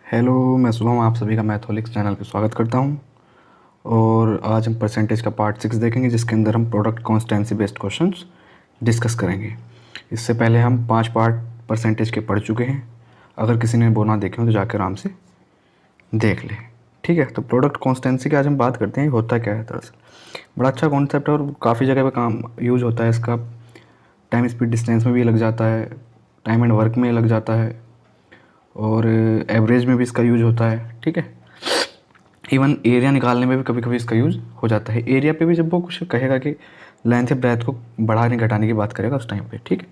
Hello, मैं शुभम आप सभी का मैथोलिक्स चैनल पे स्वागत करता हूं। और आज हम परसेंटेज का पार्ट 6 देखेंगे, जिसके अंदर हम product constituency based questions discuss करेंगे। इससे पहले हम 5 पार्ट परसेंटेज के पढ़ चुके हैं। अगर किसी ने वो ना देखे हो तो जाकर आराम से देख ले। ठीक है, तो प्रोडक्ट कॉन्स्टेंसी की आज हम बात करते हैं। होता क्या है दरअसल, बड़ा अच्छा कॉन्सेप्ट है और काफ़ी जगह पर काम यूज होता है इसका। टाइम स्पीड डिस्टेंस में भी लग जाता है, टाइम एंड वर्क में लग जाता है, और एवरेज में भी इसका यूज होता है। ठीक है, इवन एरिया निकालने में भी कभी कभी इसका यूज़ हो जाता है। एरिया पे भी जब वो कुछ कहेगा कि लेंथ या ब्रेथ को बढ़ाने घटाने की बात करेगा उस टाइम पे। ठीक है,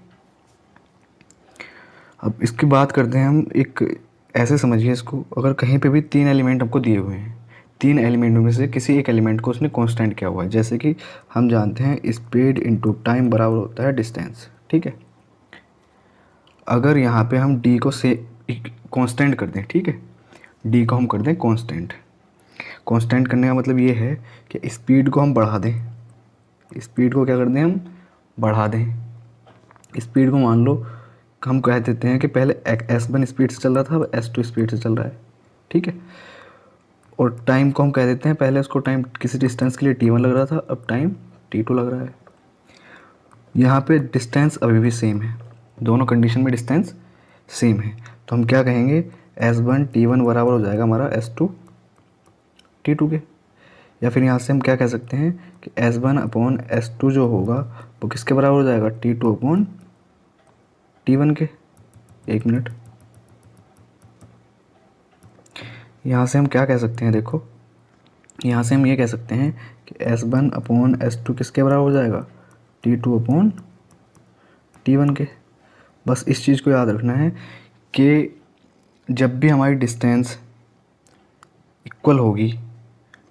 अब इसकी बात करते हैं हम। एक ऐसे समझिए इसको, अगर कहीं पे भी 3 एलिमेंट हमको दिए हुए हैं, 3 एलिमेंट में से किसी एक एलिमेंट को उसने कांस्टेंट किया हुआ है। जैसे कि हम जानते हैं स्पीड इनटू टाइम बराबर होता है डिस्टेंस। ठीक है, अगर यहाँ पे हम डी को से कांस्टेंट कर दें, ठीक है, डी को हम कर दें कांस्टेंट। कांस्टेंट करने का मतलब ये है कि स्पीड को हम बढ़ा दें। स्पीड को क्या कर दें, हम बढ़ा दें। स्पीड को मान लो हम कह देते हैं कि पहले S1 स्पीड से चल रहा था, अब S2 स्पीड से चल रहा है। ठीक है, और टाइम को हम कह देते हैं पहले उसको टाइम किसी डिस्टेंस के लिए T1 लग रहा था, अब टाइम T2 लग रहा है। यहाँ पे डिस्टेंस अभी भी सेम है, दोनों कंडीशन में डिस्टेंस सेम है। तो हम क्या कहेंगे, S1 T1 बराबर हो जाएगा हमारा S2 T2 के। या फिर यहाँ से हम क्या कह सकते हैं कि S1 अपॉन S2 जो होगा वो किसके बराबर हो जाएगा, T2 अपॉन T1 के। एक मिनट, यहाँ से हम क्या कह सकते हैं, देखो यहाँ से हम ये कह सकते हैं कि S1 अपॉन S2 किसके बराबर हो जाएगा, T2 अपॉन T1 के। बस इस चीज़ को याद रखना है कि जब भी हमारी डिस्टेंस इक्वल होगी,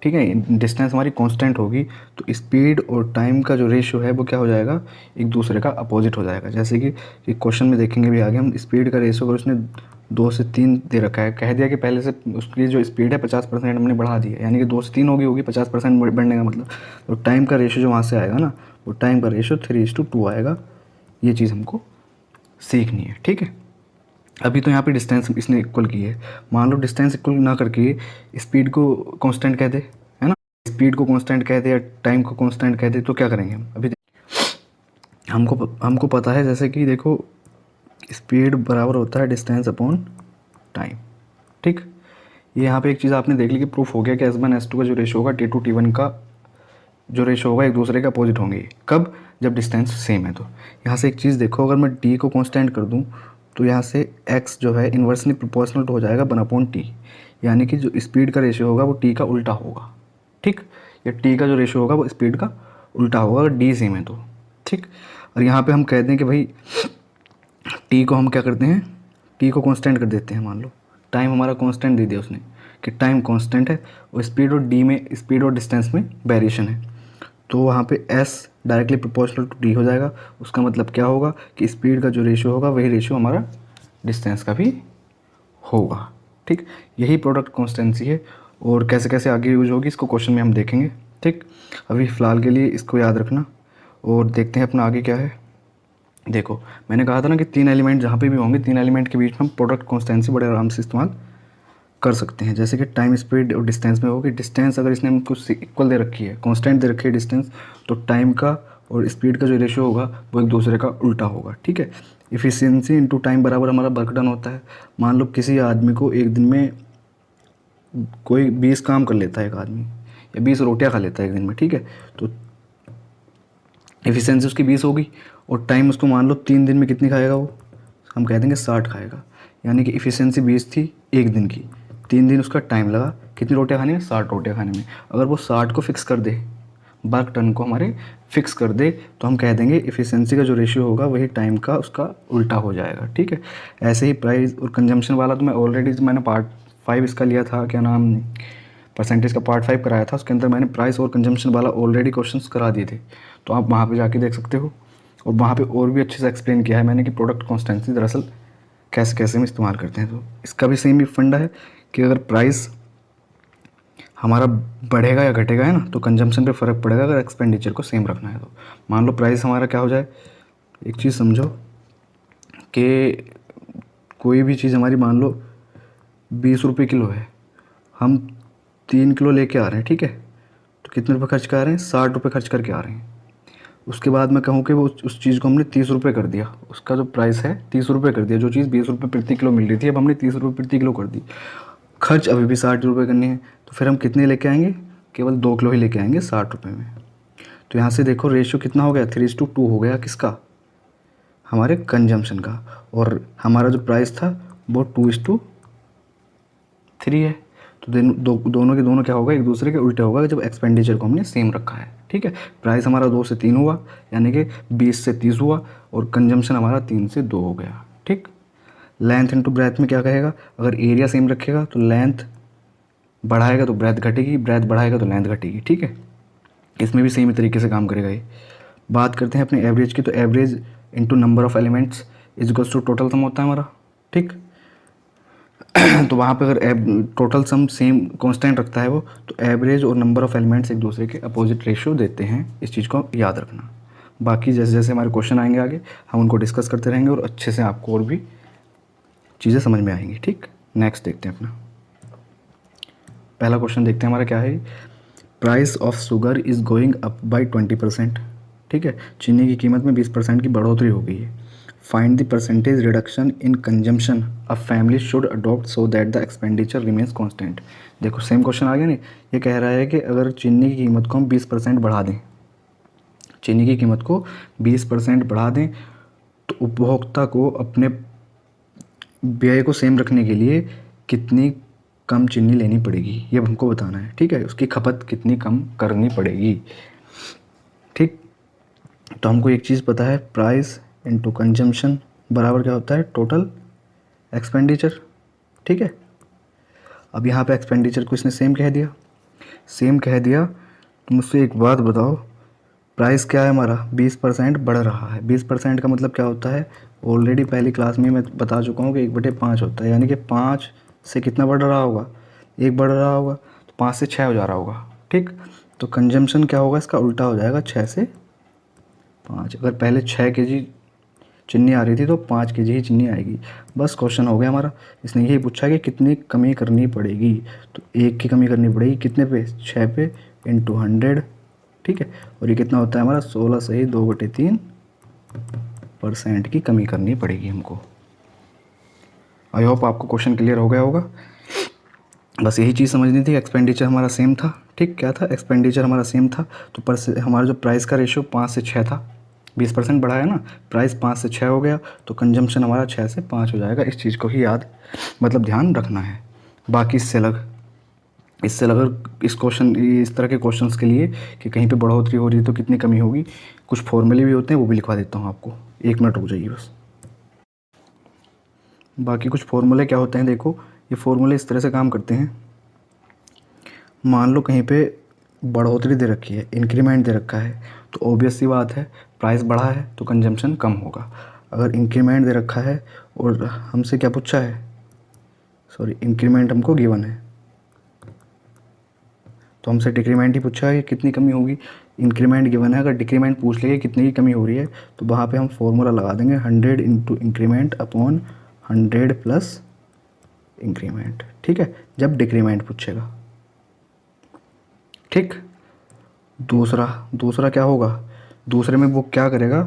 ठीक है, डिस्टेंस हमारी कांस्टेंट होगी, तो स्पीड और टाइम का जो रेशियो है वो क्या हो जाएगा, एक दूसरे का अपोजिट हो जाएगा। जैसे कि क्वेश्चन में देखेंगे भी आगे हम, स्पीड का रेशियो अगर उसने 2 से 3 दे रखा है, कह दिया कि पहले से उसकी जो स्पीड है 50% हमने बढ़ा दी है, यानी कि 2 से 3 होगी 50% बढ़ने का मतलब। तो टाइम का रेशियो जो वहाँ से आएगा ना, वो टाइम का रेशियो 3:2 आएगा। ये चीज़ हमको सीखनी है। ठीक है, अभी तो यहाँ पे डिस्टेंस इसने इक्वल की है। मान लो डिस्टेंस इक्वल ना करके स्पीड को कांस्टेंट कह दे, है ना, स्पीड को कांस्टेंट कह दे या टाइम को कांस्टेंट कह दे, तो क्या करेंगे हम। अभी हमको पता है, जैसे कि देखो स्पीड बराबर होता है डिस्टेंस अपॉन टाइम। ठीक, ये यहाँ पे एक चीज़ आपने देख ली कि प्रूफ हो गया कि S1 S2 का जो रेशो होगा T2 T1 का जो रेशो होगा एक दूसरे के अपोजिट होंगे। कब, जब डिस्टेंस सेम है। तो यहाँ से एक चीज़ देखो, अगर मैं डी को कांस्टेंट कर दूँ तो यहाँ से x जो है इन्वर्सली प्रोपोर्शनल हो जाएगा 1/t, यानी कि जो स्पीड का रेशियो होगा वो t का उल्टा होगा। ठीक, या t का जो रेशियो होगा वो स्पीड का उल्टा होगा अगर d सेम है तो। ठीक, और यहाँ पे हम कह दें कि भाई t को हम क्या करते हैं, t को कांस्टेंट कर देते हैं। मान लो टाइम हमारा कांस्टेंट दे दिया उसने कि टाइम कांस्टेंट है और स्पीड और d में, स्पीड और डिस्टेंस में वेरिएशन है, तो वहाँ पे s directly proportional to d हो जाएगा। उसका मतलब क्या होगा कि स्पीड का जो रेशियो होगा वही रेशियो हमारा डिस्टेंस का भी होगा। ठीक, यही प्रोडक्ट कॉन्स्टेंसी है, और कैसे कैसे आगे यूज होगी इसको क्वेश्चन में हम देखेंगे। ठीक, अभी फ़िलहाल के लिए इसको याद रखना और देखते हैं अपना आगे क्या है। देखो मैंने कहा था ना कि 3 एलिमेंट जहाँ पे भी होंगे, 3 एलिमेंट के बीच में हम प्रोडक्ट कॉन्स्टेंसी बड़े आराम से इस्तेमाल कर सकते हैं। जैसे कि टाइम स्पीड और डिस्टेंस में होगी, डिस्टेंस अगर इसने हमको इक्वल दे रखी है, कांस्टेंट दे रखी है डिस्टेंस, तो टाइम का और स्पीड का जो रेशियो होगा वो एक दूसरे का उल्टा होगा। ठीक है, इफ़िशियंसी इनटू टाइम बराबर हमारा वर्क डन होता है। मान लो किसी आदमी को एक दिन में कोई 20 काम कर लेता है एक आदमी, या 20 रोटियां खा लेता है एक दिन में। ठीक है, तो एफिशिएंसी उसकी 20 होगी, और टाइम उसको मान लो 3 दिन में कितनी खाएगा वो, हम कह देंगे 60 खाएगा। यानी कि इफ़िशियंसी 20 थी एक दिन की, 3 दिन उसका टाइम लगा कितनी रोटियां खाने में, 60 रोटियां खाने में। अगर वो 60 को फिक्स कर दे, वर्क टन को हमारे फिक्स कर दे, तो हम कह देंगे इफ़िशियंसी का जो रेशियो होगा वही टाइम का उसका उल्टा हो जाएगा। ठीक है, ऐसे ही प्राइस और कंजम्पशन वाला तो मैं ऑलरेडी, मैंने पार्ट 5 इसका लिया था, क्या नाम, परसेंटेज का पार्ट 5 कराया था, उसके अंदर मैंने प्राइस और कंजम्पशन वाला ऑलरेडी क्वेश्चंस करा दिए थे, तो आप वहाँ पे जाके देख सकते हो। और वहाँ पे और भी अच्छे से एक्सप्लेन किया है मैंने कि प्रोडक्ट कॉन्स्टेंसी दरअसल कैसे कैसे हम इस्तेमाल करते हैं। तो इसका भी सेम ही फंडा है कि अगर प्राइस हमारा बढ़ेगा या घटेगा, है ना, तो कंजम्पशन पे फ़र्क पड़ेगा। अगर एक्सपेंडिचर को सेम रखना है तो मान लो प्राइस हमारा क्या हो जाए, एक चीज़ समझो कि कोई भी चीज़ हमारी मान लो ₹20 किलो है, हम 3 किलो लेके आ रहे हैं, ठीक है, तो कितने रुपए खर्च कर आ रहे हैं? ₹60 खर्च करके आ रहे हैं। उसके बाद मैं कहूँ कि वो उस चीज़ को हमने ₹30 कर दिया, उसका जो प्राइस है ₹30 कर दिया, जो चीज़ ₹20 प्रति किलो मिल रही थी अब हमने ₹30 प्रति किलो कर दी, खर्च अभी भी ₹60 करनी है, तो फिर हम कितने लेके आएंगे? केवल 2 किलो ही लेके आएंगे ₹60 में। तो यहाँ से देखो रेशियो कितना हो गया? 3:2 हो गया, किसका? हमारे कंजम्पशन का, और हमारा जो प्राइस था वो 2:3 है। तो दोनों के दोनों क्या होगा? एक दूसरे के उल्टे होगा जब एक्सपेंडिचर को हमने सेम रखा है, ठीक है। प्राइस हमारा 2 से 3 हुआ, यानी कि 20 से 30 हुआ, और कंजम्पशन हमारा 3 से 2 हो गया, ठीक। लेंथ इंटू ब्रेथ में क्या कहेगा? अगर एरिया सेम रखेगा तो लेंथ बढ़ाएगा तो ब्रेथ घटेगी, ब्रेथ बढ़ाएगा तो लेंथ घटेगी, ठीक है। इसमें भी सेम तरीके से काम करेगा ये। बात करते हैं अपने एवरेज की, तो average into number of elements is equals to total sum होता है हमारा, ठीक। तो वहाँ पे अगर टोटल सम सेम कांस्टेंट रखता है वो, तो एवरेज और नंबर ऑफ एलिमेंट्स एक दूसरे के अपोजिट रेशियो देते हैं, इस चीज़ को याद रखना। बाकी जैसे जैसे हमारे क्वेश्चन आएंगे आगे हम उनको डिस्कस करते रहेंगे और अच्छे से आपको और भी चीज़ें समझ में आएंगी, ठीक। नेक्स्ट देखते हैं अपना पहला क्वेश्चन, देखते हैं हमारा क्या है। Price of sugar is going up by 20%, ठीक है, चीनी की कीमत में 20% की बढ़ोतरी हो गई है। Find the percentage reduction in consumption a family should adopt so that the expenditure remains constant. देखो सेम क्वेश्चन आ गया नहीं, ये कह रहा है कि अगर चीनी की कीमत को हम 20% बढ़ा दें, चीनी की कीमत को 20% बढ़ा दें, तो उपभोक्ता को अपने व्यय को सेम रखने के लिए कितनी कम चीनी लेनी पड़ेगी, ये हमको बताना है, ठीक है। उसकी खपत कितनी कम करनी पड़ेगी, ठीक। तो हमको एक चीज़ पता है, प्राइस इनटू कंजम्पशन बराबर क्या होता है? टोटल एक्सपेंडिचर, ठीक है। अब यहाँ पे एक्सपेंडिचर को इसने सेम कह दिया, सेम कह दिया, तो मुझसे एक बात बताओ, प्राइस क्या है हमारा? 20% बढ़ रहा है। 20% का मतलब क्या होता है? ऑलरेडी पहली क्लास में मैं बता चुका हूँ कि 1/5 होता है, यानी कि 5 से कितना बढ़ रहा होगा? 1 बढ़ रहा होगा, तो 5 से 6 हो जा रहा होगा, ठीक। तो कंजम्पशन क्या होगा? इसका उल्टा हो जाएगा, 6 से 5। अगर पहले 6 kg चीनी आ रही थी तो 5 kg ही चीनी आएगी, बस क्वेश्चन हो गया हमारा। इसने यही पूछा कि कितनी कमी करनी पड़ेगी, तो 1 की कमी करनी पड़ेगी, कितने पे? 6 पे इंटू 100, ठीक है। और ये कितना होता है हमारा? 16 सही 2/3% की कमी करनी पड़ेगी हमको। आई होप आपको क्वेश्चन क्लियर हो गया होगा। बस यही चीज़ समझनी थी, एक्सपेंडिचर हमारा सेम था, ठीक। क्या था? एक्सपेंडिचर हमारा सेम था, तो पर से हमारा जो प्राइस का रेशियो 5 से 6 था, 20% बढ़ाया ना, प्राइस 5 से 6 हो गया, तो कंजम्पशन हमारा 6 से 5 हो जाएगा। इस चीज़ को ही याद मतलब ध्यान रखना है। बाकी इससे अलग इस क्वेश्चन, इस तरह के क्वेश्चंस के लिए कि कहीं पे बढ़ोतरी हो रही है तो कितनी कमी होगी, कुछ फॉर्मूले भी होते हैं, वो भी लिखवा देता हूँ आपको, 1 मिनट रुक जाइए बस। बाकी कुछ फॉर्मूले क्या होते हैं, देखो ये फॉर्मूले इस तरह से काम करते हैं। मान लो कहीं पे बढ़ोतरी दे रखी है, इंक्रीमेंट दे रखा है, तो ऑब्वियस सी बात है प्राइस बढ़ा है तो कंजम्पशन कम होगा। अगर इंक्रीमेंट दे रखा है और हमसे क्या पूछा है, सॉरी इंक्रीमेंट हमको गिवन है, तो हमसे डिक्रीमेंट ही पूछा है कि कितनी कमी होगी। इंक्रीमेंट गिवन है, अगर डिक्रीमेंट पूछ लेंगे कितनी की कमी हो रही है, तो वहाँ पे हम फॉर्मूला लगा देंगे 100 into increment upon 100 plus increment, ठीक है, जब डिक्रीमेंट पूछेगा, ठीक। दूसरा क्या होगा? दूसरे में वो क्या करेगा?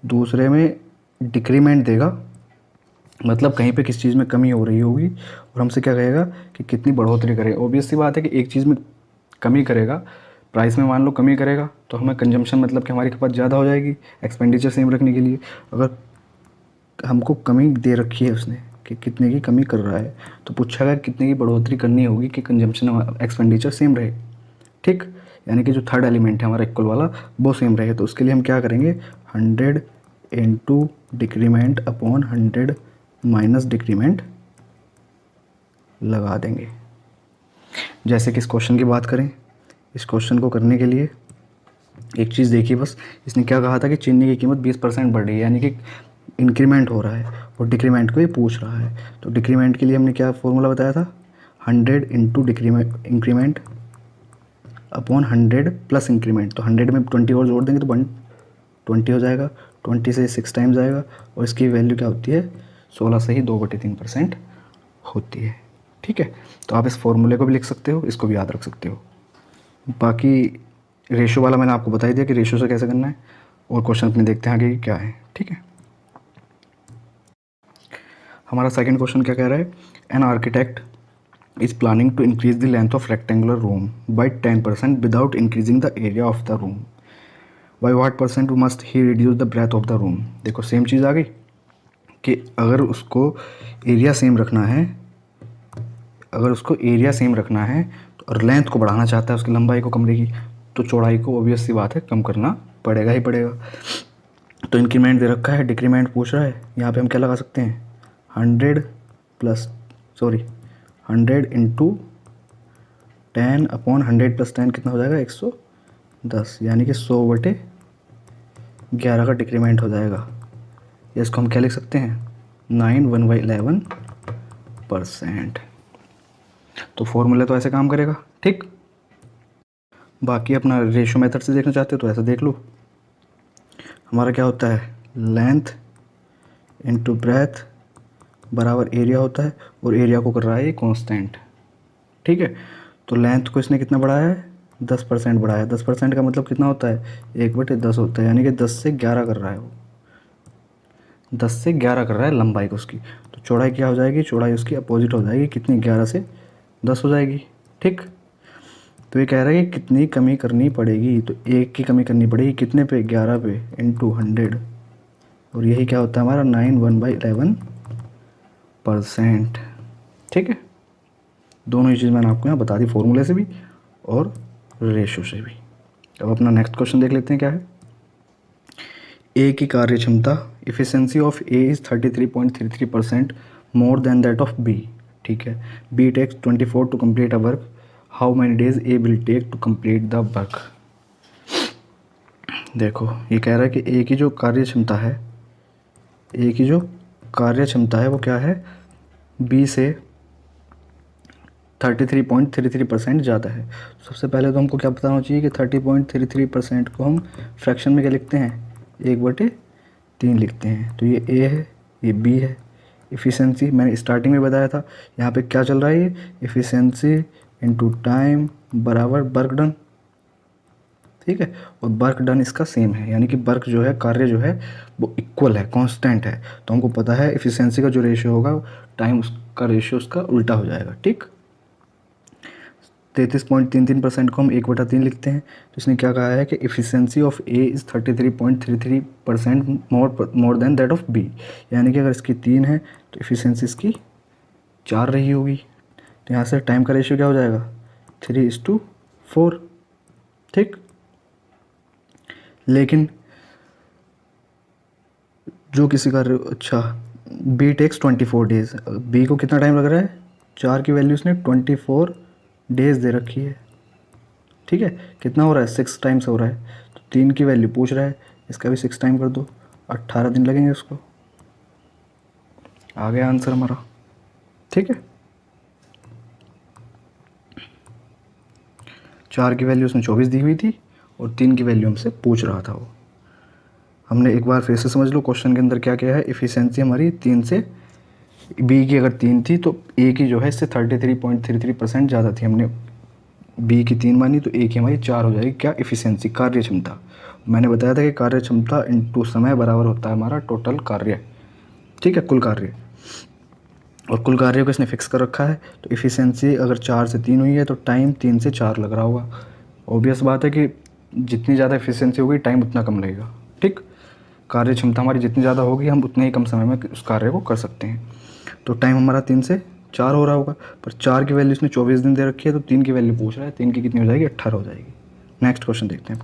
दूसरे में डिक्रीमेंट देगा, मतलब कहीं पे किस चीज़ में कमी हो रही होगी और हमसे क्या कहेगा कि कितनी बढ़ोतरी करे। ऑब्वियस सी बात है कि एक चीज़ में कमी करेगा, प्राइस में मान लो कमी करेगा, तो हमें कंजम्पशन मतलब कि हमारी खपत ज़्यादा हो जाएगी एक्सपेंडिचर सेम रखने के लिए। अगर हमको कमी दे रखी है उसने कि कितने की कमी कर रहा है, तो पूछा कितने की बढ़ोतरी करनी होगी कि कंजम्पशन एक्सपेंडिचर सेम रहे, ठीक। यानी कि जो थर्ड एलिमेंट है हमारा इक्वल वाला वो सेम रहे, तो उसके लिए हम क्या करेंगे? 100 into decrement upon 100 minus decrement लगा देंगे। जैसे कि इस क्वेश्चन की बात करें, इस क्वेश्चन को करने के लिए एक चीज़ देखिए बस, इसने क्या कहा था कि चीनी की कीमत 20% बढ़ रही है, यानी कि इंक्रीमेंट हो रहा है और डिक्रीमेंट को ये पूछ रहा है। तो डिक्रीमेंट के लिए हमने क्या फॉर्मूला बताया था? 100 into decrement increment upon 100 plus increment, तो 100 में 20 और जोड़ देंगे तो 120 हो जाएगा, 20 से 6 टाइम्स आएगा, और इसकी वैल्यू क्या होती है? 16 से ही 2/3% होती है, ठीक है, तो आप इस फॉर्मूले को भी लिख सकते हो, इसको भी याद रख सकते हो। बाकी रेशो वाला मैंने आपको बता ही दिया कि रेशो से कैसे करना है, और क्वेश्चन अपने देखते हैं आगे क्या है। ठीक है, हमारा सेकंड क्वेश्चन क्या कह रहा है, an architect is planning to increase the length of rectangular room by 10% without increasing the area of the room. By what percent must he reduce the breadth of the room? देखो same चीज़ आ गई कि अगर उसको area same रखना है, तो और length को बढ़ाना चाहता है, उसकी लंबाई को कम रहेगी, तो चौड़ाई को ऑब्वियस सी बात है कम करना पड़ेगा ही पड़ेगा। तो इंक्रीमेंट दे रखा है, डिक्रीमेंट पूछ रहा है, यहाँ पे हम क्या लगा सकते हैं, 100 इंटू 10 अपॉन 100 प्लस 10 कितना हो जाएगा, 110, यानी कि 100/11 का डिक्रीमेंट हो जाएगा। या इसको हम क्या लिख सकते हैं, 9/11%। तो फॉर्मूला तो ऐसे काम करेगा। ठीक, बाकी अपना रेशो मेथड से देखना चाहते हो तो ऐसा देख लो। हमारा क्या होता है, लेंथ इंटू ब्रेथ बराबर एरिया होता है, और एरिया को कर रहा है ये कांस्टेंट। ठीक है, तो लेंथ को इसने कितना बढ़ाया है, 10% बढ़ाया। 10% का मतलब कितना होता है, 1/10 होता है, यानी कि 10 से 11 कर रहा है वो, 10 से 11 कर रहा है लंबाई को उसकी। तो चौड़ाई क्या हो जाएगी, चौड़ाई उसकी अपोजिट हो जाएगी, कितनी, 11 से 10 हो जाएगी। ठीक, तो ये कह रहा है कि कितनी कमी करनी पड़ेगी, तो 1 की कमी करनी पड़ेगी, कितने पे, 11 पे इंटू 100, और यही क्या होता है हमारा 9/11%। ठीक है, दोनों ही चीज़ मैंने आपको यहाँ बता दी, फॉर्मूले से भी और रेशो से भी। अब अपना नेक्स्ट क्वेश्चन देख लेते हैं क्या है। ए की कार्य क्षमता, efficiency of A is 33.33% more than that of B. ठीक है, B takes 24 to complete a work, how many days A will take to complete the work. देखो ये कह रहा है कि ए की जो कार्य क्षमता है, वो क्या है, बी से 33.33% ज़्यादा है। सबसे पहले तो हमको क्या बताना चाहिए कि 30.33% को हम फ्रैक्शन में क्या लिखते हैं, 1/3 लिखते हैं। तो ये ए है, ये बी है। इफ़िशेंसी मैंने स्टार्टिंग में बताया था, यहाँ पे क्या चल रहा है, ये इफ़िशेंसी इंटू टाइम बराबर वर्क डन। ठीक है, और वर्क डन इसका सेम है, यानी कि वर्क जो है, कार्य जो है वो इक्वल है, कांस्टेंट है। तो हमको पता है इफ़िशेंसी का जो रेशियो होगा, टाइम उसका रेशियो उसका उल्टा हो जाएगा। ठीक, 33.33% को हम 1/3 लिखते हैं। तो इसने क्या कहा है कि efficiency of A is 33.33% more than that of B, यानी कि अगर इसकी 3 है तो इफ़िशेंसी इसकी 4 रही होगी। तो यहाँ से टाइम का रेशियो क्या हो जाएगा, 3:4। ठीक, लेकिन जो किसी का, अच्छा, बी टेक्स 24 डेज, बी को कितना टाइम लग रहा है, 4 की वैल्यू उसने 24 डेज दे रखी है। ठीक है, कितना हो रहा है, 6 टाइम्स हो रहा है। तो 3 की वैल्यू पूछ रहा है, इसका भी 6 टाइम कर दो, 18 दिन लगेंगे उसको। आ गया आंसर हमारा। ठीक है, 4 की वैल्यू उसने 24 दी हुई थी, और 3 की वैल्यू हमसे पूछ रहा था वो। हमने एक बार फिर से समझ लो क्वेश्चन के अंदर क्या क्या है। इफ़िशेंसी हमारी 3 से, बी की अगर 3 थी तो ए की जो है इससे 33.33% ज़्यादा थी। हमने बी की 3 मानी तो ए की हमारी 4 हो जाएगी। क्या, इफ़िशेंसी, कार्य क्षमता। मैंने बताया था कि कार्य क्षमता इंटू समय बराबर होता है हमारा टोटल कार्य। ठीक है, कुल कार्य, और कुल कार्य को इसने फिक्स कर रखा है। तो इफ़िशेंसी अगर 4 से 3 हुई है तो टाइम 3 से 4 लग रहा होगा। ऑब्वियस बात है कि जितनी ज़्यादा इफ़िशेंसी होगी टाइम उतना कम लगेगा। ठीक, कार्य क्षमता हमारी जितनी ज़्यादा होगी हम उतने ही कम समय में उस कार्य को कर सकते हैं। तो टाइम हमारा 3 से 4 हो रहा होगा, पर 4 की वैल्यू इसने 24 दिन दे रखी है, तो 3 की वैल्यू पूछ रहा है, 3 की कितनी हो जाएगी, 18 हो जाएगी। नेक्स्ट क्वेश्चन देखते हैं।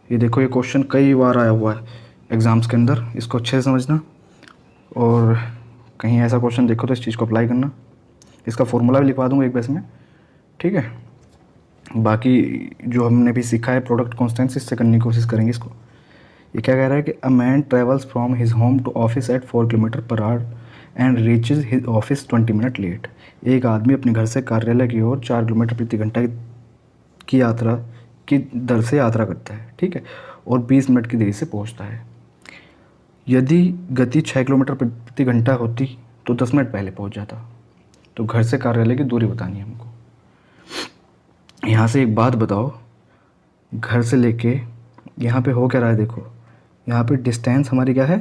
ये देखो, ये क्वेश्चन कई बार आया हुआ है एग्ज़ाम्स के अंदर, इसको अच्छे से समझना, और कहीं ऐसा क्वेश्चन देखो तो इस चीज़ को अप्लाई करना। इसका फॉर्मूला भी लिखवा दूँगा एक बैच में। ठीक है, बाकी जो हमने भी सीखा है प्रोडक्ट कॉन्स्टेंट्स, इससे करने की कोशिश करेंगे इसको। ये क्या कह रहा है कि a man travels from his home to office at 4 kilometre per hour and reaches his office 20 minute late. एक आदमी अपने घर से कार्यालय की ओर 4 किलोमीटर प्रति घंटा की यात्रा की दर से यात्रा करता है। ठीक है, और 20 मिनट की देरी से पहुंचता है। यदि गति 6 किलोमीटर प्रति घंटा होती तो 10 मिनट पहले पहुंच जाता। तो घर से कार्यालय की दूरी बतानी है हमको। यहाँ से एक बात बताओ, घर से लेके यहाँ पे हो क्या रहा है, देखो यहाँ पे डिस्टेंस हमारी क्या है,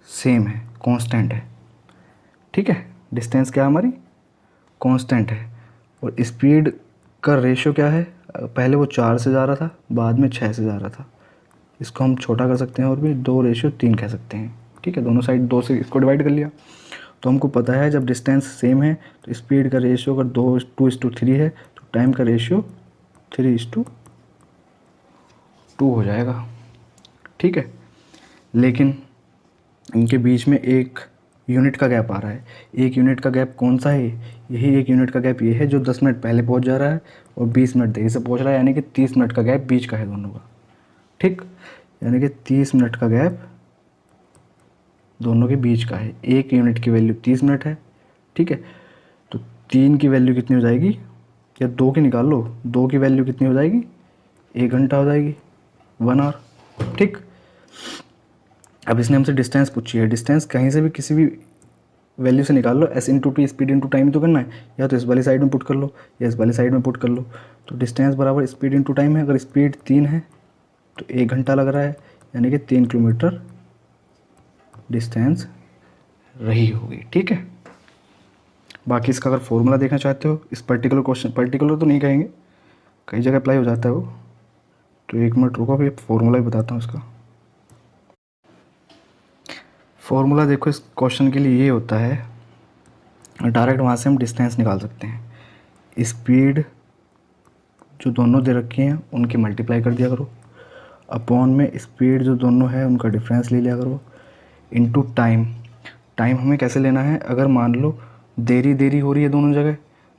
सेम है, कांस्टेंट है, ठीक है। डिस्टेंस क्या है हमारी, कांस्टेंट है। और स्पीड का रेशियो क्या है, पहले वो 4 से जा रहा था, बाद में 6 से जा रहा था। इसको हम छोटा कर सकते हैं और भी 2:3 कह सकते हैं, ठीक है। दोनों साइड 2 से इसको डिवाइड कर लिया। तो हमको पता है जब डिस्टेंस सेम है तो स्पीड का रेशियो अगर 2:3 है तो टाइम का रेशियो 3:2 हो जाएगा, ठीक है। लेकिन इनके बीच में एक यूनिट का गैप आ रहा है। एक यूनिट का गैप कौन सा है, यही एक यूनिट का गैप ये है जो 10 मिनट पहले पहुंच जा रहा है और 20 मिनट देरी से पहुंच रहा है, यानी कि 30 मिनट का गैप बीच का है दोनों का, ठीक। यानी कि 30 मिनट का गैप दोनों के बीच का है। एक यूनिट की वैल्यू 30 मिनट है, ठीक है। तो 3 की वैल्यू कितनी हो जाएगी, या 2 की निकाल लो, 2 की वैल्यू कितनी हो जाएगी, 1 घंटा हो जाएगी, 1 आवर, ठीक। अब इसने हमसे डिस्टेंस पूछी है, डिस्टेंस कहीं से भी किसी भी वैल्यू से निकाल लो, s/t स्पीड इंटू टाइम तो करना है, या तो इस वाली साइड में पुट कर लो या इस वाली साइड में पुट कर लो। तो डिस्टेंस बराबर स्पीड इंटू टाइम है। अगर स्पीड 3 है तो 1 घंटा लग रहा है, यानी कि 3 किलोमीटर डिस्टेंस रही होगी, ठीक है। बाकी इसका अगर फॉर्मूला देखना चाहते हो, इस पर्टिकुलर क्वेश्चन, पर्टिकुलर तो नहीं कहेंगे, कई जगह अप्लाई हो जाता है वो, तो 1 मिनट रुको, अभी फॉर्मूला ही बताता हूँ इसका। फॉर्मूला देखो इस क्वेश्चन के लिए ये होता है, डायरेक्ट वहाँ से हम डिस्टेंस निकाल सकते हैं। स्पीड जो दोनों दे रखी हैं उनकी मल्टीप्लाई कर दिया करो, अपॉन में स्पीड जो दोनों है उनका डिफरेंस ले लिया करो, इनटू टाइम। टाइम हमें कैसे लेना है, अगर मान लो देरी हो रही है दोनों जगह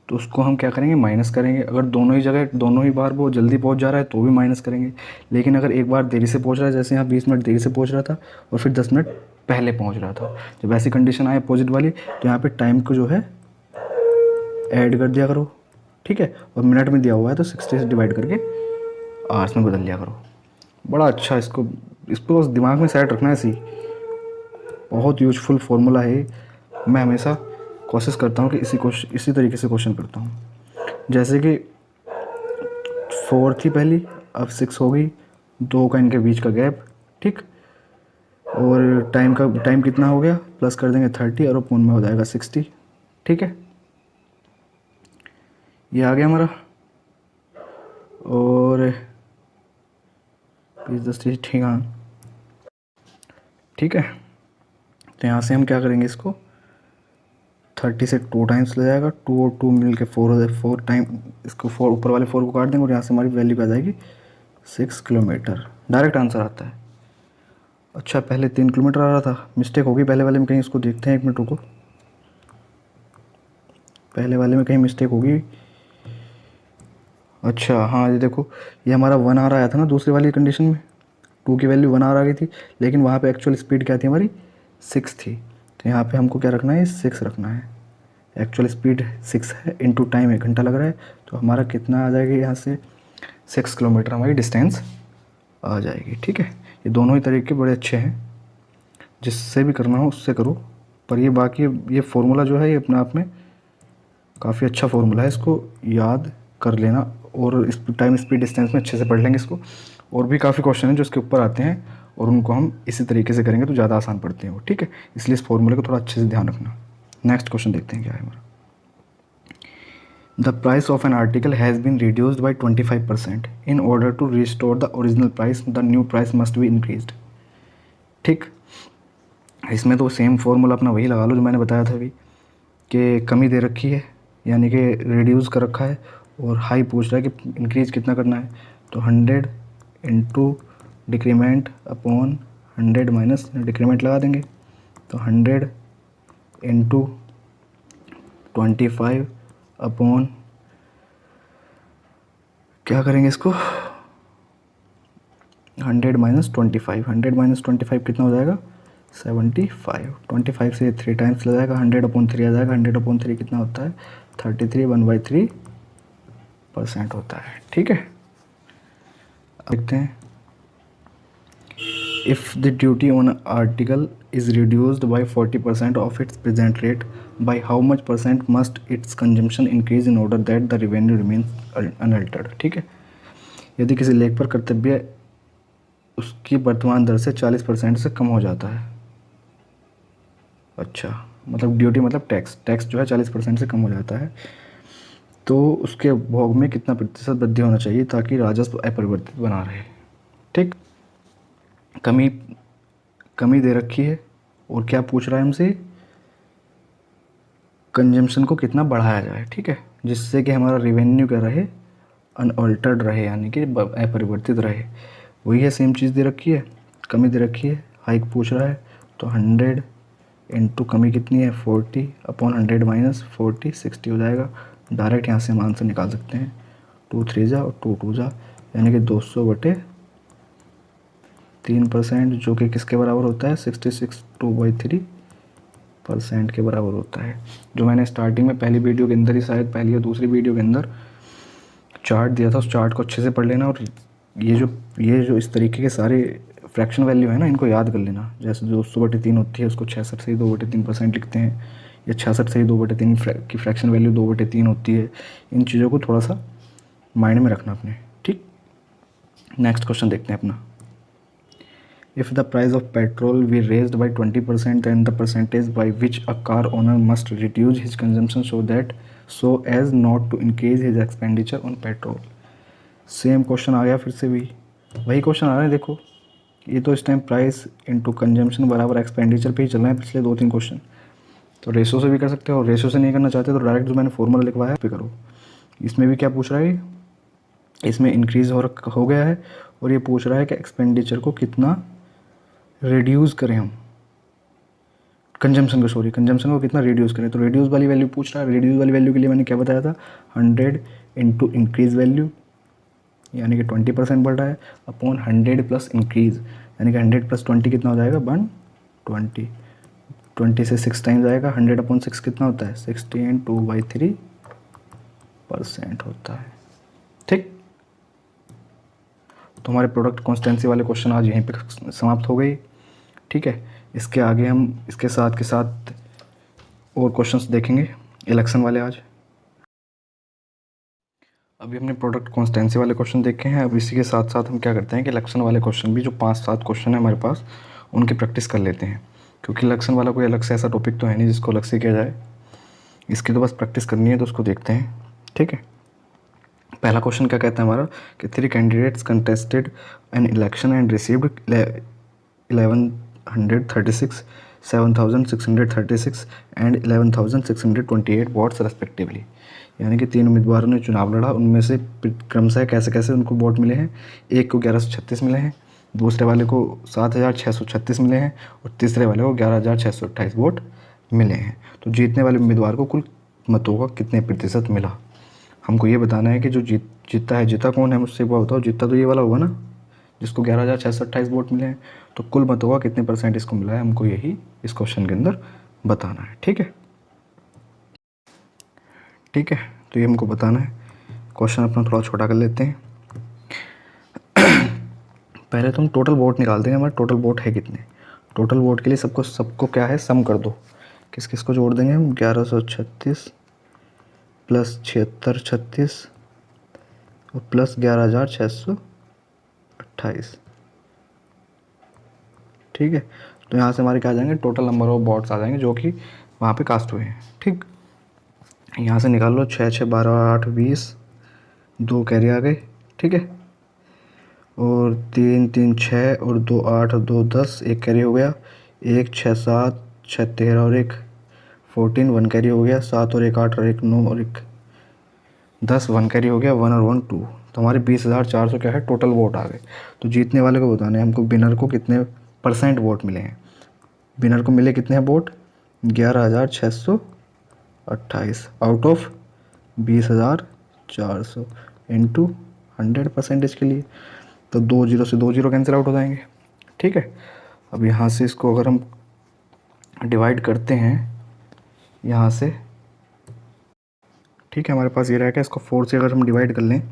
तो उसको हम क्या करेंगे, माइनस करेंगे। अगर दोनों ही जगह दोनों ही बार वो जल्दी पहुंच जा रहा है तो भी माइनस करेंगे। लेकिन अगर एक बार देरी से पहुंच रहा है, जैसे यहाँ 20 मिनट देरी से पहुंच रहा था और फिर 10 मिनट पहले पहुंच रहा था, जब ऐसी कंडीशन आए अपोजिट वाली, तो यहाँ पे टाइम को जो है ऐड कर दिया करो, ठीक है। और मिनट में दिया हुआ है तो 60 से डिवाइड करके आवर्स में बदल लिया करो। बड़ा अच्छा, इसको बस दिमाग में सेट रखना है, ऐसी बहुत यूजफुल फार्मूला है। मैं हमेशा कोशिश करता हूँ कि इसी तरीके से क्वेश्चन करता हूँ। जैसे कि 4 थी पहली, अब 6 हो गई, 2 का इनके बीच का गैप, ठीक। और टाइम कितना हो गया, प्लस कर देंगे 30 और अपॉन में हो जाएगा 60, ठीक है। ये आ गया हमारा, और 20-10-30, ठीक, हाँ ठीक है। तो यहाँ से हम क्या करेंगे, इसको 30 से 2 टाइम्स ले जाएगा, 2 और 2 मिल के 4 हो जाए, 4 टाइम, इसको 4 ऊपर वाले 4 को काट देंगे और यहाँ से हमारी वैल्यू आ जाएगी 6 किलोमीटर। डायरेक्ट आंसर आता है। अच्छा, पहले 3 किलोमीटर आ रहा था, मिस्टेक होगी पहले वाले में कहीं, इसको देखते हैं, 1 मिनट रुको, पहले वाले में कहीं मिस्टेक होगी। अच्छा हाँ, ये देखो, ये हमारा 1 आवर आया था ना दूसरी वाली कंडीशन में, 2 की वैल्यू 1 आवर आ गई थी, लेकिन वहाँ पे एक्चुअल स्पीड क्या थी हमारी, 6 थी। तो यहाँ पे हमको क्या रखना है, 6 रखना है। एक्चुअल स्पीड 6 है, इनटू टाइम 1 घंटा लग रहा है, तो हमारा कितना आ जाएगा, यहाँ से 6 किलोमीटर हमारी डिस्टेंस आ जाएगी, ठीक है। ये दोनों ही तरीके बड़े अच्छे हैं, जिससे भी करना हो उससे करो। पर ये बाकी ये फार्मूला जो है ये अपने आप में काफ़ी अच्छा फार्मूला है, इसको याद कर लेना, और इस टाइम स्पीड डिस्टेंस में अच्छे से पढ़ लेंगे इसको। और भी काफ़ी क्वेश्चन हैं जो इसके ऊपर आते हैं और उनको हम इसी तरीके से करेंगे तो ज़्यादा आसान पड़ते हैं वो, ठीक है। इसलिए इस फार्मूले को थोड़ा अच्छे से ध्यान रखना। नेक्स्ट क्वेश्चन देखते हैं क्या है हमारा। The price of an article has been reduced by 25%। In order to restore the original price the new price must be increased, ठीक। इसमें तो सेम फार्मूला अपना वही लगा लो जो मैंने बताया था अभी, कि कमी दे रखी है यानी कि रिड्यूस कर रखा है, और हाई पूछ रहा है कि इंक्रीज कितना करना है। तो 100 into decrement upon 100 minus decrement लगा देंगे, तो 100 इंटू 25 अपॉन, क्या करेंगे इसको, 100 माइनस 25, 100 माइनस 25 कितना हो जाएगा, 75। 25 से 3 टाइम्स ले जाएगा, 100/3 आ जाएगा, 100/3 कितना होता है, 33, 1/3% होता है, ठीक है। अब देखते हैं, if the duty on article is reduced by 40% of its present rate by how much % must it's consumption increase in order that the revenue remains unaltered. ठीक है, यदि किसी लेख पर कर्तव्य उसकी वर्तमान दर से 40% से कम हो जाता है। अच्छा, मतलब ड्यूटी मतलब टैक्स जो है 40% से कम हो जाता है तो उसके उपभोग में कितना प्रतिशत वृद्धि होना चाहिए ताकि राजस्व अपरिवर्तित बना रहे। ठीक, कमी कमी दे रखी है और क्या पूछ रहा है हमसे, कंजम्पशन को कितना बढ़ाया जाए। ठीक है, जिससे कि हमारा रेवेन्यू क्या रहे, अनअल्टर्ड रहे, यानी कि अपरिवर्तित रहे। वही है, सेम चीज़ दे रखी है, कमी दे रखी है, हाइक पूछ रहा है तो 100 इंटू कमी कितनी है 40 अपॉन 100 माइनस 40 60 हो जाएगा। डायरेक्ट यहाँ से हम आंसर निकाल सकते हैं, 2 3 जा और 2 2 जा, यानी कि 200/3%, जो कि किसके बराबर होता है 66 2/3% के बराबर होता है। जो मैंने स्टार्टिंग में पहली वीडियो के अंदर ही, शायद पहली या दूसरी वीडियो के अंदर चार्ट दिया था, उस चार्ट को अच्छे से पढ़ लेना और ये जो इस तरीके के सारे फ्रैक्शन वैल्यू है ना, इनको याद कर लेना। जैसे 200/3 होती है उसको 66 से ही 2/3% लिखते हैं, या 66 से ही 2/3 की फ्रैक्शन वैल्यू 2/3 होती है। इन चीज़ों को थोड़ा सा माइंड में रखना अपने। ठीक, नेक्स्ट क्वेश्चन देखते हैं अपना। If the price of petrol be raised by 20%, then the percentage by which a car owner must reduce his consumption so as not to increase his expenditure on petrol। Same question आ गया, फिर से भी वही question आ रहा है। देखो, ये तो इस टाइम प्राइस इंटू कंजम्पशन बराबर एक्सपेंडिचर पे ही चल रहे हैं पिछले 2-3 क्वेश्चन। तो रेशो से भी कर सकते हो, रेशो से नहीं करना चाहते तो डायरेक्ट जो मैंने फॉर्मूला लिखवाया है पे करो। इसमें भी क्या पूछ रहा है, इसमें इंक्रीज़ हो गया है और ये पूछ रहा है कि एक्सपेंडिचर को कितना रिड्यूस करें हम, कंजम्पशन को कितना रिड्यूस करें। तो रिड्यूस वाली वैल्यू पूछ रहा है। रिड्यूस वाली वैल्यू के लिए मैंने क्या बताया था, 100 इंटू इंक्रीज़ वैल्यू, यानी कि 20% बढ़ रहा है, अपॉन 100 प्लस इंक्रीज़, यानी कि 100 प्लस 20 कितना हो जाएगा 120। 20 से 6 टाइम्स आएगा, 100 अपॉन 6 कितना होता है 60 एंड 2/3% होता है। ठीक, तो हमारे प्रोडक्ट कॉन्स्टेंसी वाले क्वेश्चन आज यहीं पे समाप्त हो गई। ठीक है, इसके आगे हम इसके साथ के साथ और क्वेश्चंस देखेंगे इलेक्शन वाले आज। अभी हमने प्रोडक्ट कॉन्स्टेंसी वाले क्वेश्चन देखे हैं, अब इसी के साथ साथ हम क्या करते हैं कि इलेक्शन वाले क्वेश्चन भी जो 5-7 क्वेश्चन है हमारे पास, उनकी प्रैक्टिस कर लेते हैं, क्योंकि इलेक्शन वाला कोई अलग से ऐसा टॉपिक तो है नहीं जिसको अलग से किया जाए। इसकी तो बस प्रैक्टिस करनी है, तो उसको देखते हैं। ठीक है, पहला क्वेश्चन क्या कहता है हमारा कि 3 candidates contested an election and received 1136, 7636 and 11628 votes respectively. यानी कि 3 उम्मीदवारों ने चुनाव लड़ा, उनमें से क्रमशः कैसे कैसे उनको वोट मिले हैं। एक को 1136 मिले हैं, दूसरे वाले को 7636 मिले हैं और तीसरे वाले को 11628 वोट मिले हैं। तो जीतने वाले उम्मीदवार को कुल मतों का कितने प्रतिशत मिला, हमको ये बताना है कि जो जीता है, जीता कौन है मुझसे एक बार बताओ। जीता तो ये वाला होगा ना जिसको 11628 वोट मिले हैं, तो कुल मतों का कितने % इसको मिला है, हमको यही इस क्वेश्चन के अंदर बताना है। ठीक है, ठीक है, तो ये हमको बताना है। क्वेश्चन अपना थोड़ा छोटा कर लेते हैं। पहले तो हम टोटल वोट निकाल देंगे, हमारे टोटल वोट है कितने। टोटल वोट के लिए सबको क्या है, सम कर दो। किस किस को जोड़ देंगे हम, 1136 प्लस 7636 और प्लस 11628। ठीक है, तो यहाँ से हमारे क्या आ जाएंगे, टोटल नंबर ऑफ वोट्स आ जाएंगे जो कि वहाँ पे कास्ट हुए हैं। ठीक, यहाँ से निकाल लो, 6 6 12 8 20, 2 कैरी आ गए। ठीक है, और 3 3 6 और 2 8 और 2 10, 1 कैरी हो गया। 1 6 7 6 13 और 1 14, 1 कैरी हो गया। 7 और 1 8 और 1 9 और 1 10, 1 कैरी हो गया। 1 और 1 2, तो हमारे 20,400 क्या है टोटल वोट आ गए। तो जीतने वाले को बताना है हमको विनर को कितने % वोट मिले हैं। विनर को मिले कितने हैं वोट, 11,628 आउट ऑफ 20,400 इंटू 100% के लिए, तो 2 0 से 2 0 कैंसिल आउट हो जाएंगे। ठीक है, अब यहाँ से इसको अगर हम डिवाइड करते हैं यहाँ से, ठीक है, हमारे पास ये रहेगा। इसको 4 से अगर हम डिवाइड कर लें,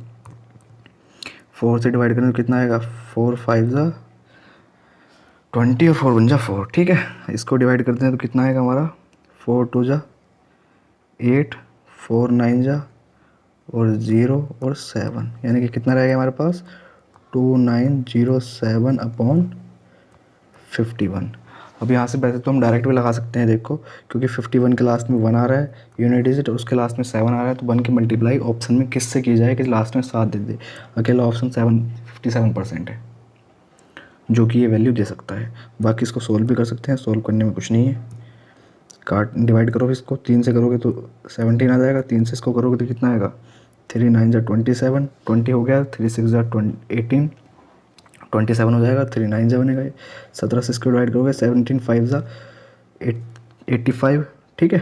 4 से डिवाइड करें तो कितना आएगा, 4 5 जा 20 और 4 1 जा 4। ठीक है, इसको डिवाइड करते हैं तो कितना आएगा हमारा, 4 2 जा 8, 4 9 जा और 0 और 7, यानी कि कितना रह गया हमारे पास 2907 अपॉन 51। अब यहाँ से वैसे तो हम डायरेक्ट भी लगा सकते हैं देखो, क्योंकि 51 के लास्ट में 1 आ रहा है यूनिट डिजिट और उसके लास्ट में 7 आ रहा है, तो 1 की मल्टीप्लाई ऑप्शन में किससे की जाए कि लास्ट में 7 दे दे। अकेला ऑप्शन 57% है जो कि ये वैल्यू दे सकता है। बाकी इसको सोल्व भी कर सकते हैं, सोल्व करने में कुछ नहीं है। काट डिवाइड करोगे इसको 3 से करोगे तो 17 आ जाएगा, 3 से इसको करोगे तो कितना आएगा 3 9 जा 27, 20 हो गया, 3 6 जा 18, 27 हो जाएगा, 3 9 जा बनेगा, 17 से इसको डिवाइड करोगे 17 5 जा 85, ठीक है।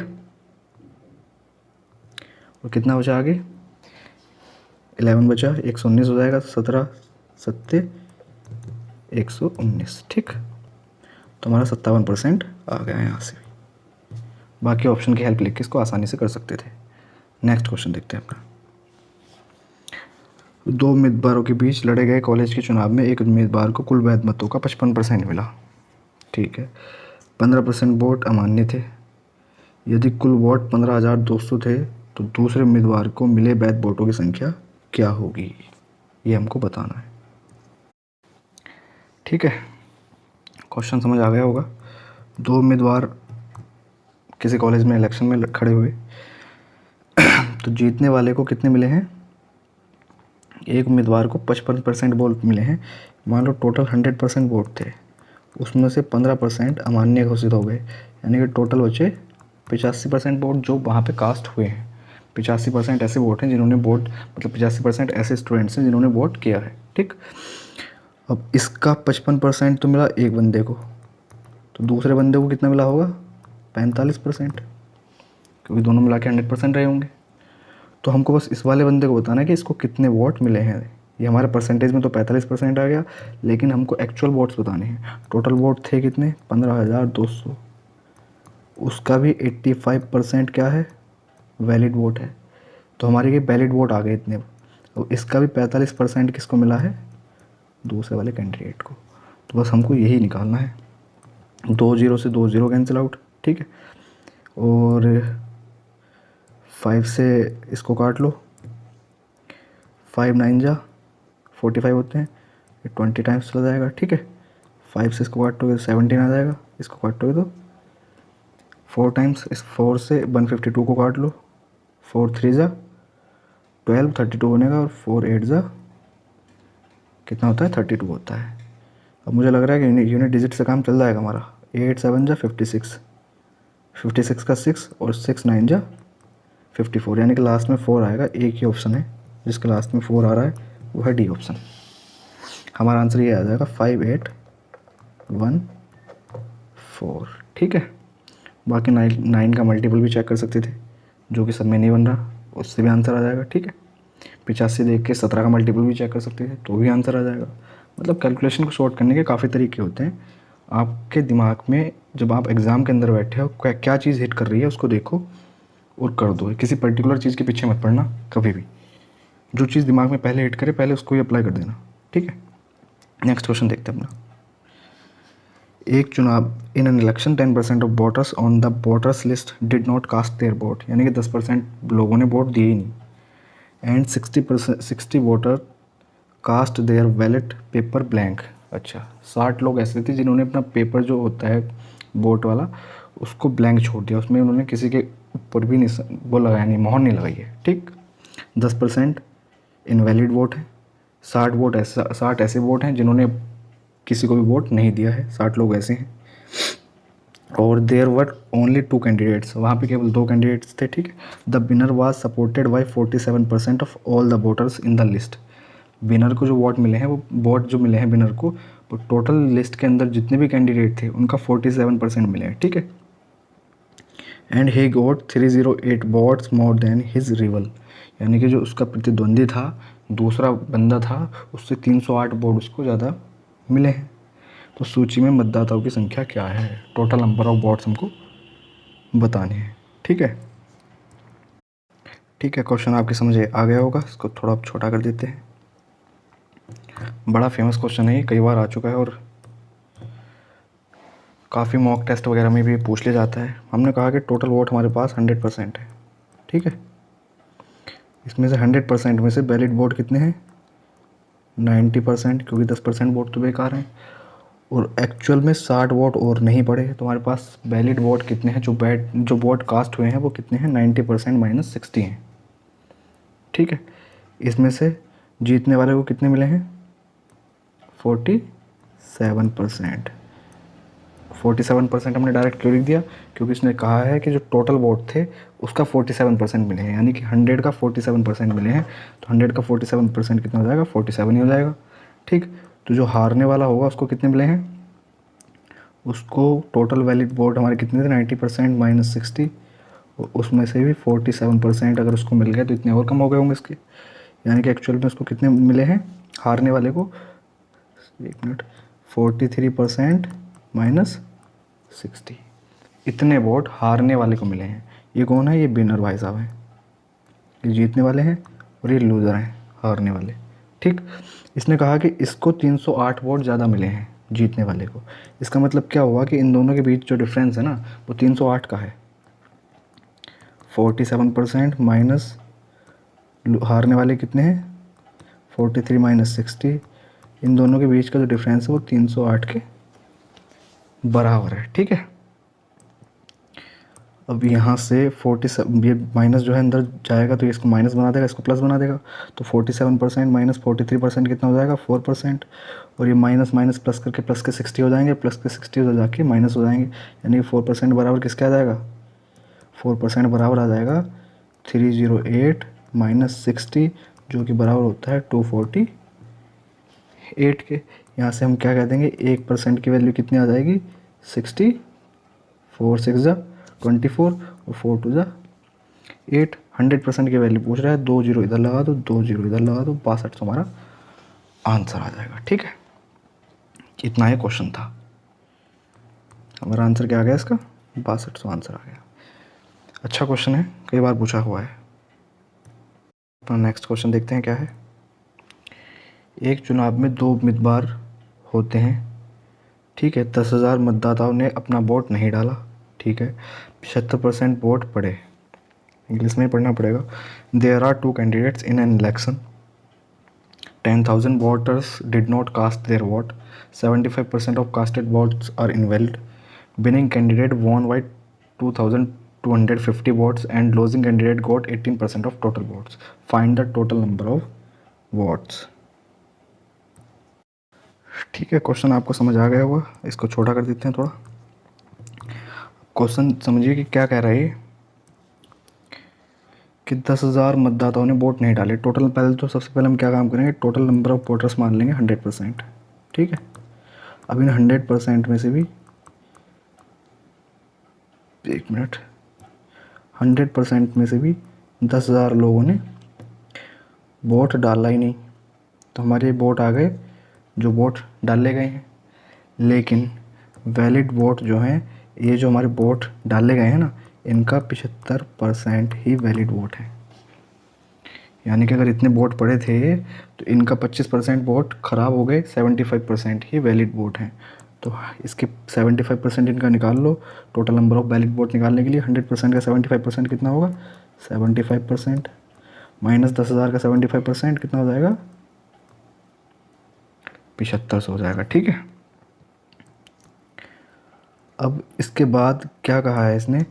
और कितना बचा आगे 11 बचा, 119 हो जाएगा, 17 सत्ते 119, ठीक। तो हमारा 57% आ गया है यहाँ से। बाकी ऑप्शन की हेल्प लेके इसको आसानी से कर सकते थे। नेक्स्ट क्वेश्चन देखते हैं अपना। दो उम्मीदवारों के बीच लड़े गए कॉलेज के चुनाव में एक उम्मीदवार को कुल वैध मतों का 55% मिला, ठीक है। 15% वोट अमान्य थे। यदि कुल वोट 15,200 थे तो दूसरे उम्मीदवार को मिले वैध वोटों की संख्या क्या होगी, ये हमको बताना है, ठीक है। क्वेश्चन समझ आ गया होगा। दो उम्मीदवार किसी कॉलेज में इलेक्शन में खड़े हुए तो जीतने वाले को कितने मिले हैं, एक उम्मीदवार को 55% वोट मिले हैं। मान लो टोटल 100% वोट थे, उसमें से 15% अमान्य घोषित हो गए, यानी कि टोटल बचे 85% वोट जो वहाँ पे कास्ट हुए हैं। 85% ऐसे वोट हैं जिन्होंने वोट, मतलब 85% ऐसे स्टूडेंट्स हैं जिन्होंने वोट किया है, ठीक। अब इसका 55% तो मिला एक बंदे को, तो दूसरे बंदे को कितना मिला होगा 45%, क्योंकि दोनों मिला के 100% रहे होंगे। तो हमको बस इस वाले बंदे को बताना है कि इसको कितने वोट मिले हैं। ये हमारे परसेंटेज में तो 45% आ गया, लेकिन हमको एक्चुअल वोट्स बताने हैं। टोटल वोट थे कितने 15,200, उसका भी 85% क्या है वैलिड वोट है, तो हमारे ये वैलिड वोट आ गए इतने। तो इसका भी 45% किसको मिला है दूसरे वाले कैंडिडेट को। तो बस हमको यही निकालना है। 2 0 से 2 0 कैंसिल आउट, ठीक है। और 5 से इसको काट लो, 5 9 जा 45 होते हैं, ये 20 टाइम्स चला जाएगा, ठीक है। 5 से इसको काटोगे तो 17 आ जाएगा, इसको काटोगे तो 4 टाइम्स, इस 4 से 152 को काट लो, 4 3 जा 12, 32 बनेगा, और 4 8 जा कितना होता है 32 होता है। अब मुझे लग रहा है कि यूनिट डिजिट से काम चल जाएगा हमारा। 8 7 जा 56, 56 का 6 और 6 9 जा 54, यानी कि लास्ट में 4 आएगा। एक ही ऑप्शन है जिसके लास्ट में 4 आ रहा है, वो है डी ऑप्शन। हमारा आंसर ये आ जाएगा 5814, ठीक है। बाकी 9 का मल्टीपल भी चेक कर सकते थे, जो कि सब में नहीं बन रहा, उससे भी आंसर आ जाएगा, ठीक है। 85 देख के 17 का मल्टीपल भी चेक कर सकते थे, तो भी आंसर आ जाएगा। मतलब कैलकुलेशन को शॉर्ट करने के काफ़ी तरीके होते हैं। आपके दिमाग में जब आप एग्ज़ाम के अंदर बैठे हो क्या चीज़ हिट कर रही है उसको देखो और कर दो। किसी पर्टिकुलर चीज़ के पीछे मत पड़ना कभी भी। जो चीज़ दिमाग में पहले हिट करे पहले उसको ही अप्लाई कर देना, ठीक है। नेक्स्ट क्वेश्चन देखते हैं अपना। एक चुनाव in an election 10% of voters on the voters list did not cast their vote, यानी कि 10% लोगों ने वोट दिए ही नहीं। And 60 voter cast their ballot paper blank. अच्छा, 60 लोग ऐसे थे जिन्होंने अपना पेपर जो होता है वोट वाला उसको ब्लैंक छोड़ दिया, उसमें उन्होंने किसी के ऊपर भी नहीं वो लगाया, नहीं मोहर नहीं लगाई है, ठीक। 10% इनवैलिड वोट है, 60 ऐसे वोट हैं जिन्होंने किसी को भी वोट नहीं दिया है, 60 लोग ऐसे हैं। और देयर वर ओनली 2 कैंडिडेट्स, वहाँ पे केवल 2 कैंडिडेट्स थे, ठीक है। The winner was supported by 47% of all the voters in the list. Winner को जो वोट मिले हैं, वो वोट जो मिले हैं विनर को, वो टोटल लिस्ट के अंदर जितने भी कैंडिडेट थे उनका 47% मिले हैं, ठीक है। And he got 308 votes more than his reveal, यानी कि जो उसका प्रतिद्वंदी था, दूसरा बंदा था, उससे 308 वोट उसको ज़्यादा मिले हैं। तो सूची में मतदाताओं की संख्या क्या है, टोटल नंबर ऑफ वोट्स हमको बताने हैं, ठीक है। ठीक है, क्वेश्चन आपकी समझ आ गया होगा, इसको थोड़ा छोटा कर देते हैं। बड़ा फेमस क्वेश्चन है, ये कई बार आ चुका है और काफ़ी मॉक टेस्ट वगैरह में भी पूछ लिया जाता है। हमने कहा कि टोटल वोट हमारे पास 100% है, ठीक है। इसमें से 100% में से वैलिड वोट कितने हैं? 90%, क्योंकि 10% वोट तो बेकार हैं। और एक्चुअल में 60 वोट और नहीं पड़े, तो हमारे पास वैलिड वोट कितने हैं, जो वोट कास्ट हुए हैं वो कितने हैं? 90% माइनस 60 हैं। ठीक है। इसमें से जीतने वाले को कितने मिले हैं? 47%। 47% हमने डायरेक्ट क्यों लिख दिया? क्योंकि उसने कहा है कि जो टोटल वोट थे उसका 47% मिले हैं, यानी कि 100 का 47% मिले हैं। तो 100 का 47% कितना हो जाएगा? 47 ही हो जाएगा। ठीक। तो जो हारने वाला होगा उसको कितने मिले हैं? उसको टोटल वैलिड वोट हमारे कितने थे? 90% माइनस 60, उसमें से भी 47% अगर उसको मिल गया तो इतने और कम हो गए होंगे इसके, यानी कि एक्चुअल में उसको कितने मिले हैं हारने वाले को? 43% माइनस 60, इतने वोट हारने वाले को मिले हैं। ये कौन है? ये विनर भाई साहब हैं, ये जीतने वाले हैं और ये लूज़र हैं, हारने वाले। ठीक। इसने कहा कि इसको 308 वोट ज़्यादा मिले हैं जीतने वाले को। इसका मतलब क्या हुआ कि इन दोनों के बीच जो डिफरेंस है ना वो 308 का है। 47% माइनस हारने वाले कितने हैं? 43 माइनस 60, इन दोनों के बीच का जो डिफरेंस है वो 308 के बराबर है। ठीक है। अब यहाँ से 47, ये माइनस जो है अंदर जाएगा तो इसको माइनस बना देगा, इसको प्लस बना देगा। तो 47% माइनस 43% कितना हो जाएगा? 4%। और ये माइनस माइनस प्लस करके प्लस के 60 हो जाएंगे, प्लस के 60 उधर जाके माइनस हो जाएंगे, यानी कि 4% बराबर किसका आ जाएगा? 4% बराबर आ जाएगा 308 माइनस 60, जो कि बराबर होता है 248 के। यहाँ से हम क्या कह देंगे? 1% की वैल्यू कितनी आ जाएगी? 60, 4 6 जा 24 और 4 2 जा 8। 100% की वैल्यू पूछ रहा है, 2 जीरो इधर लगा दो, 2 जीरो इधर लगा दो, 62 हमारा आंसर आ जाएगा। ठीक है। इतना ही क्वेश्चन था, हमारा आंसर क्या आ गया इसका? 62 आंसर आ गया। अच्छा क्वेश्चन है, कई बार पूछा हुआ है। अपना नेक्स्ट क्वेश्चन देखते हैं क्या है। एक चुनाव में 2 उम्मीदवार होते हैं। ठीक है। 10,000 मतदाताओं ने अपना वोट नहीं डाला। ठीक है। 75% वोट पड़े, इंग्लिश में ही पढ़ना पड़ेगा। There are 2 candidates in an election. 10,000 voters did not cast their vote. 75% of casted votes are invalid. Winning candidate won by 2,250 votes and losing candidate got 18% of total votes. Find the total number of votes. ठीक है। Question आपको समझ आ गया होगा, इसको छोटा कर देते हैं थोड़ा। क्वेश्चन समझिए कि क्या कह रहा है कि 10,000 मतदाताओं ने वोट नहीं डाले टोटल। पहले तो सबसे पहले हम क्या काम करेंगे? टोटल नंबर ऑफ वोटर्स मान लेंगे 100%। ठीक है। अब इन 100% में से भी 1 मिनट, 100% में से भी 10,000 लोगों ने वोट डाला ही नहीं, तो हमारे वोट आ गए जो वोट डाले गए हैं। लेकिन वैलिड वोट जो हैं, ये जो हमारे वोट डाले गए हैं ना, इनका 75% ही वैलिड वोट है। यानी कि अगर इतने वोट पड़े थे तो इनका 25% वोट ख़राब हो गए, 75% ही वैलिड वोट हैं। तो इसके 75% इनका निकाल लो। Total number of valid vote निकालने के लिए 100% का 75% कितना होगा? 75% माइनस 10,000 का 75% कितना हो जाएगा? 7500 हो जाएगा। ठीक है। अब इसके बाद क्या कहा है इसने?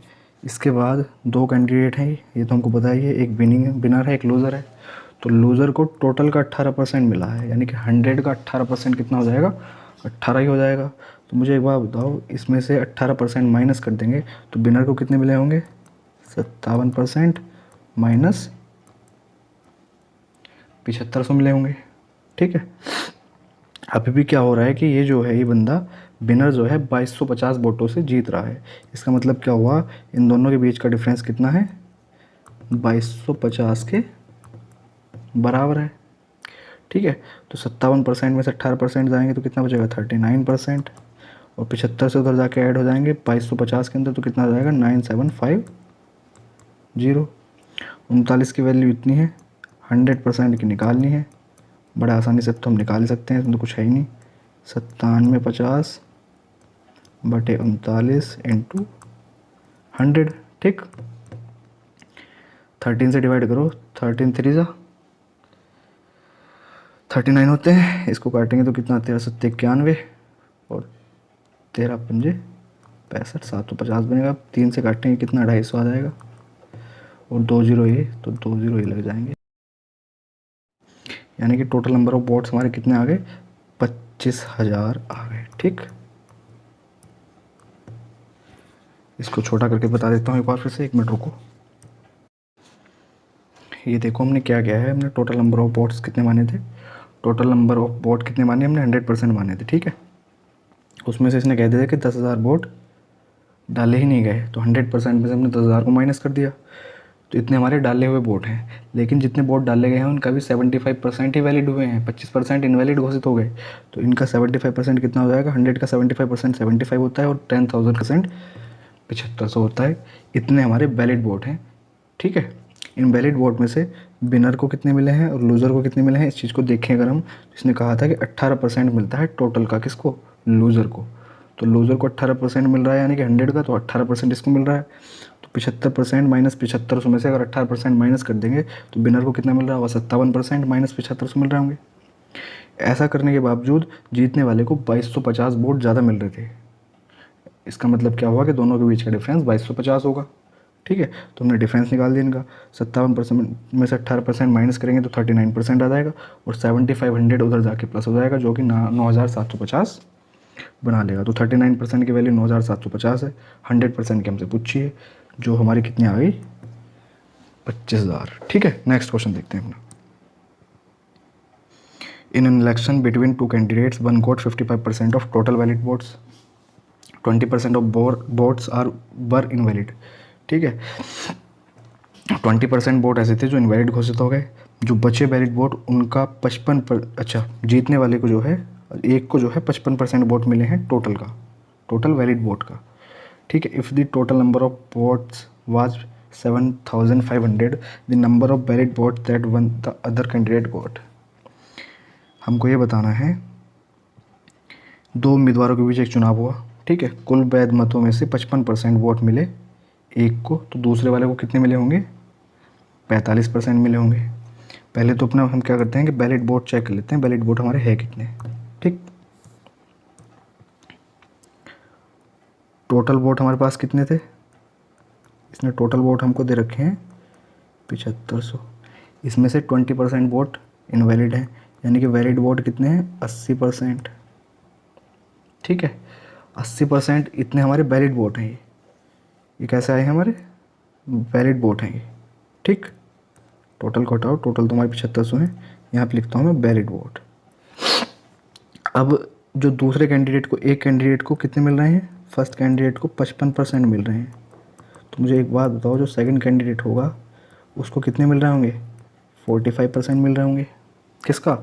इसके बाद 2 कैंडिडेट हैं, ये तो हमको पता ही है, एक विनर है, एक लूज़र है। तो लूज़र को टोटल का 18% मिला है, यानी कि 100 का 18% कितना हो जाएगा? 18 ही हो जाएगा। तो मुझे एक बात बताओ, इसमें से 18% माइनस कर देंगे तो विनर को कितने मिले होंगे? 57% माइनस 7500 मिले होंगे। ठीक है। अभी भी क्या हो रहा है कि ये जो है, ये बंदा विनर जो है 2250 वोटों से जीत रहा है। इसका मतलब क्या हुआ? इन दोनों के बीच का डिफरेंस कितना है? 2250 के बराबर है। ठीक है। तो 57% में से 18% जाएंगे तो कितना बचेगा? 39%। और 75 से उधर जाके ऐड हो जाएंगे 2250 के अंदर, तो कितना आ जाएगा? 9750। 39 की वैल्यू इतनी है, 100% की निकालनी है। बड़ा आसानी से तो हम निकाल सकते हैं, इसमें तो कुछ है ही नहीं। 9750 बटे 39 इंटू 100। ठीक। 13 से डिवाइड करो, 13 3 जा 39 होते हैं। इसको काटेंगे तो कितना, 13 7 91 और 13 पंजे 65, 750 बनेगा। 3 से काटेंगे कितना, 250 आ जाएगा और 2 जीरो ये, तो 2 जीरो ये लग जाएंगे। यानी कि टोटल नंबर ऑफ बोट्स हमारे कितने आ गए, 25,000 आ गए। ठीक, इसको छोटा करके बता देता हूँ एक बार फिर से, 1 मिनट रुको। ये देखो हमने क्या किया है, हमने टोटल नंबर ऑफ बोट्स कितने माने थे, टोटल नंबर ऑफ बोट कितने माने हमने, 100% माने थे। ठीक है, उसमें से इसने कह दिया कि 10,000 बोट डाले ही नहीं गए, तो 100% में से हमने 10,000 को माइनस कर दिया, तो इतने हमारे डाले हुए बोट हैं। लेकिन जितने बोट डाले गए हैं उनका भी 75% ही वैलिड हुए हैं, 25% इनवैलिड घोषित हो गए। तो इनका 75% कितना हो जाएगा, 100 का 75% 75 होता है और 10,000% 7500 होता है। इतने हमारे वैलिड बोट हैं। ठीक है, इन वैलिड वोट में से विनर को कितने मिले हैं और लूज़र को कितने मिले हैं, इस चीज़ को देखें अगर हम, तो इसने कहा था कि 18% मिलता है टोटल का, किसको, लूज़र को। तो लूज़र को 18% मिल रहा है, यानी कि 100 का, तो 18% इसको मिल रहा है। तो 75% माइनस 7500 में से अगर 18% माइनस कर देंगे तो विनर को कितना मिल रहा होगा, 57% माइनस 7500 मिल रहे होंगे। ऐसा करने के बावजूद जीतने वाले को 2250 वोट ज़्यादा मिल रहे थे। इसका मतलब क्या हुआ कि दोनों के बीच का डिफरेंस 2250 होगा। ठीक है, तो हमने डिफरेंस निकाल दिया इनका, 57% में से 18% माइनस करेंगे तो 39% आ जाएगा और 7500 उधर जाके प्लस हो जाएगा, जो कि 9750 बना लेगा। तो 39% की वैल्यू 9750 है। 100% की हमसे पूछिए, जो हमारी कितनी आ गई, 25,000। ठीक है, नेक्स्ट क्वेश्चन देखते हैं अपना। In an election between two candidates one got 55% of total valid votes, 20% of votes are were invalid. ठीक है, 20% वोट ऐसे थे जो इनवैलिड घोषित हो गए। जो बचे वैलिड वोट उनका 55 जीतने वाले को जो है, एक को जो है 55% वोट मिले हैं टोटल का, टोटल वैलिड वोट का। ठीक है, if the total number of votes was 7,500 the number of valid vote that one the other candidate got. हमको ये बताना है, दो उम्मीदवारों के बीच एक चुनाव हुआ। ठीक है, कुल वैध मतों में से 55% वोट मिले एक को, तो दूसरे वाले को कितने मिले होंगे, 45% मिले होंगे। पहले तो अपना हम क्या करते हैं कि वैलिड वोट चेक कर लेते हैं, वैलिड वोट हमारे है कितने। ठीक, टोटल वोट हमारे पास कितने थे, इसने टोटल वोट हमको दे रखे हैं 7500। इसमें से 20% वोट इनवैलिड है, यानी कि वैलिड वोट कितने हैं, 80%। ठीक है, 80% इतने हमारे वैलिड वोट हैं। ये कैसे आए हैं, हमारे वैलिड वोट हैं ये। ठीक, टोटल को हटाओ, टोटल तो हमारे 7500 हैं, यहाँ पे लिखता हूँ मैं वैलिड वोट। अब जो दूसरे कैंडिडेट को, एक कैंडिडेट को कितने मिल रहे हैं, फर्स्ट कैंडिडेट को 55% मिल रहे हैं। तो मुझे एक बात बताओ, जो सेकंड कैंडिडेट होगा उसको कितने मिल रहे होंगे, 45% मिल रहे होंगे। किसका,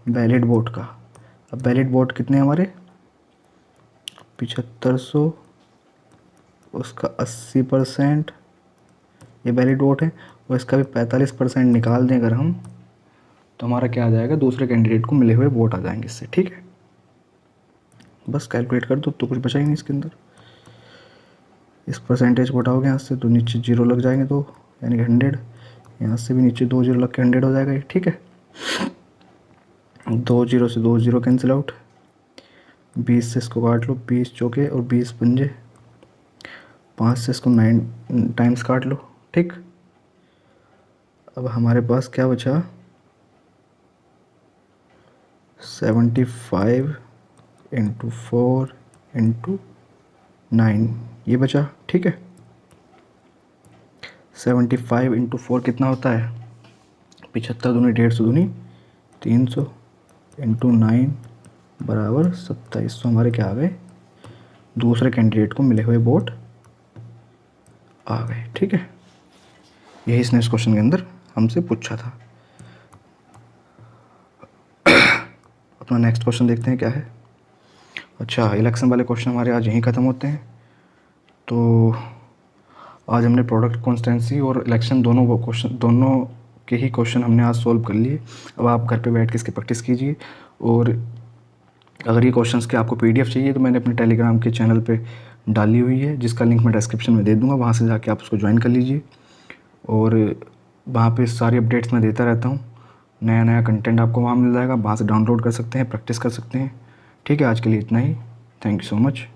वैलिड वोट का। अब वैलिड वोट कितने हमारे, 7500, उसका 80% ये वैलिड वोट है, और इसका भी 45% निकाल दें अगर हम, तो हमारा क्या आ जाएगा, दूसरे कैंडिडेट को मिले हुए वोट आ जाएंगे इससे। ठीक है, बस कैलकुलेट कर दो, तो कुछ बचा ही नहीं इसके अंदर। इस परसेंटेज को हटाओगे यहाँ से तो नीचे जीरो लग जाएंगे, तो यानी कि 100, यहाँ से भी नीचे 2 जीरो लग के 100 हो जाएगा ये। ठीक है, 2 जीरो से 2 जीरो कैंसिल आउट, 20 से इसको काट लो, 20 चौके और 20 पंजे, 5 से इसको 9 टाइम्स काट लो। ठीक, अब हमारे पास क्या बचा, 75 × 4 × 9 ये बचा। ठीक है, 75 × 4 कितना होता है, 75 दूनी 150 दूनी 300 × 9 बराबर 2700। हमारे क्या आ गए, दूसरे कैंडिडेट को मिले हुए वोट आ गए। ठीक है, यही इसने इस क्वेश्चन के अंदर हमसे पूछा था। अपना नेक्स्ट क्वेश्चन देखते हैं क्या है। अच्छा, इलेक्शन वाले क्वेश्चन हमारे आज यहीं ख़त्म होते हैं। तो आज हमने प्रोडक्ट कॉन्स्टेंसी और इलेक्शन दोनों के ही क्वेश्चन हमने आज सॉल्व कर लिए। अब आप घर पे बैठ के इसकी प्रैक्टिस कीजिए, और अगर ये क्वेश्चंस के आपको PDF चाहिए तो मैंने अपने टेलीग्राम के चैनल पे डाली हुई है, जिसका लिंक मैं डिस्क्रिप्शन में दे दूँगा, वहाँ से जाके आप उसको ज्वाइन कर लीजिए। और वहाँ पे सारी अपडेट्स मैं देता रहता हूँ, नया नया कंटेंट आपको वहाँ मिल जाएगा, वहाँ से डाउनलोड कर सकते हैं, प्रैक्टिस कर सकते हैं। ठीक है, आज के लिए इतना ही। Thank you so much.